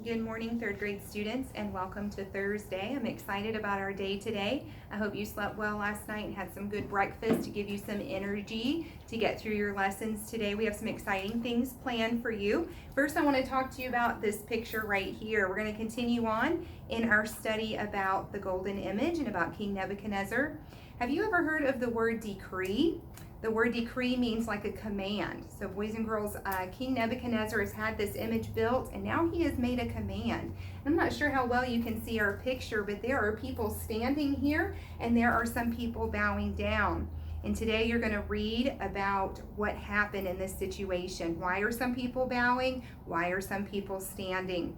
Good morning, third grade students, and welcome to Thursday. I'm excited about our day today. I hope you slept well last night and had some good breakfast to give you some energy to get through your lessons today. We have some exciting things planned for you. First, I want to talk to you about this picture right here. We're going to continue on in our study about the golden image and about King Nebuchadnezzar. Have you ever heard of the word decree? The word decree means like a command. So boys and girls, King Nebuchadnezzar has had this image built and now he has made a command. I'm not sure how well you can see our picture, but there are people standing here and there are some people bowing down. And today you're going to read about what happened in this situation. Why are some people bowing? Why are some people standing?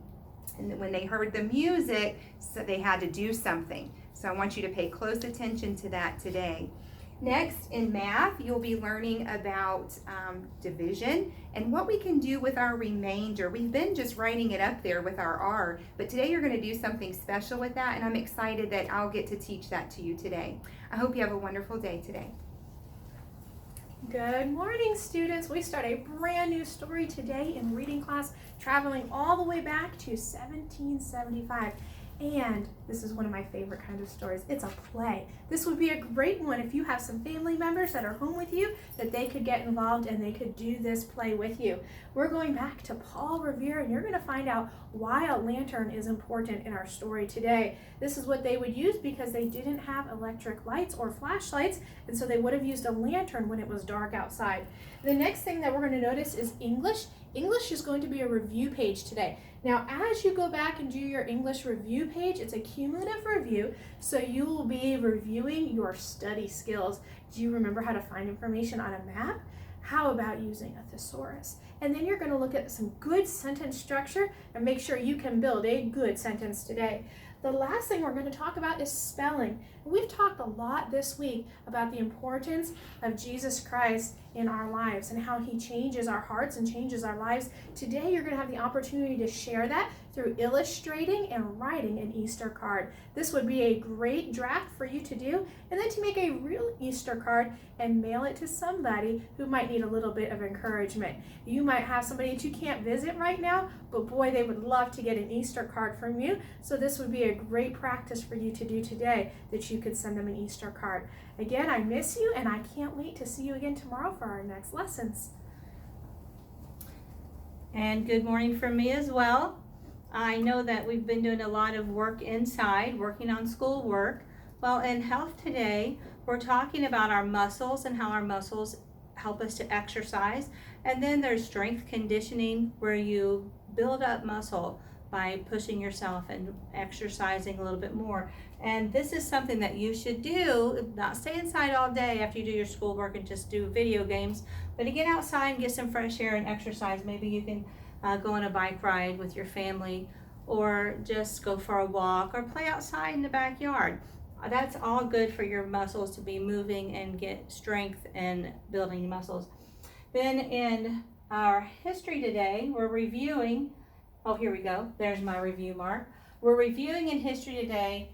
And when they heard the music, so they had to do something. So I want you to pay close attention to that today. Next, in math, you'll be learning about division and what we can do with our remainder. We've been just writing it up there with our R, but today you're going to do something special with that, and I'm excited that I'll get to teach that to you today. I hope you have a wonderful day today. Good morning, students. We start a brand new story today in reading class, traveling all the way back to 1775. And this is one of my favorite kinds of stories. It's a play. This would be a great one if you have some family members that are home with you, that they could get involved and they could do this play with you. We're going back to Paul Revere, and you're going to find out why a lantern is important in our story today. This is what they would use because they didn't have electric lights or flashlights, and so they would have used a lantern when it was dark outside. The next thing that we're going to notice is English. English is going to be a review page today. Now, as you go back and do your English review page, it's a cumulative review, so you will be reviewing your study skills. Do you remember how to find information on a map? How about using a thesaurus? And then you're going to look at some good sentence structure and make sure you can build a good sentence today. The last thing we're going to talk about is spelling. We've talked a lot this week about the importance of Jesus Christ in our lives and how he changes our hearts and changes our lives. Today you're going to have the opportunity to share that through illustrating and writing an Easter card. This would be a great draft for you to do, and then to make a real Easter card and mail it to somebody who might need a little bit of encouragement. You might have somebody that you can't visit right now, but boy, they would love to get an Easter card from you. So this would be a great practice for you to do today, that you could send them an Easter card. Again, I miss you, and I can't wait to see you again tomorrow for our next lessons. And good morning from me as well. I know that we've been doing a lot of work inside, working on schoolwork. Well, in Health Today, we're talking about our muscles and how our muscles help us to exercise. And then there's strength conditioning, where you build up muscle by pushing yourself and exercising a little bit more. And this is something that you should do, not stay inside all day after you do your schoolwork and just do video games, but to get outside and get some fresh air and exercise. Maybe you can go on a bike ride with your family, or just go for a walk, or play outside in the backyard. That's all good for your muscles to be moving and get strength and building muscles. Then in our history today, we're reviewing, oh, here we go, there's my review mark. We're reviewing in history today,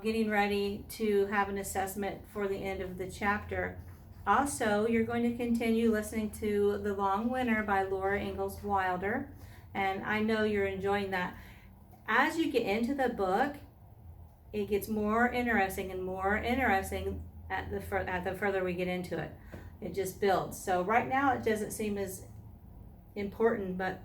getting ready to have an assessment for the end of the chapter. Also, you're going to continue listening to The Long Winter by Laura Ingalls Wilder, and I know you're enjoying that. As you get into the book, it gets more interesting and more interesting at the further we get into it. It just builds. So right now it doesn't seem as important, but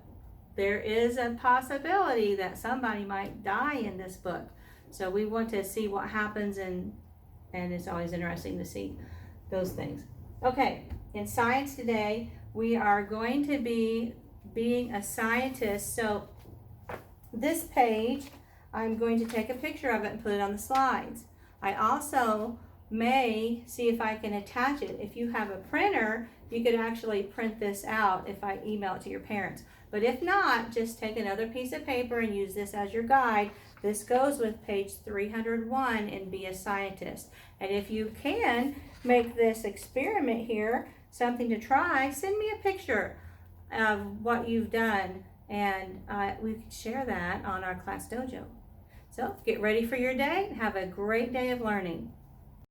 there is a possibility that somebody might die in this book. So we want to see what happens, and it's always interesting to see those things. Okay, in science today, we are going to be being a scientist. So this page, I'm going to take a picture of it and put it on the slides. I also may see if I can attach it. If you have a printer, you could actually print this out if I email it to your parents. But if not, just take another piece of paper and use this as your guide. This goes with page 301 in Be a Scientist. And if you can make this experiment here something to try, send me a picture of what you've done, and we can share that on our Class Dojo. So get ready for your day and have a great day of learning.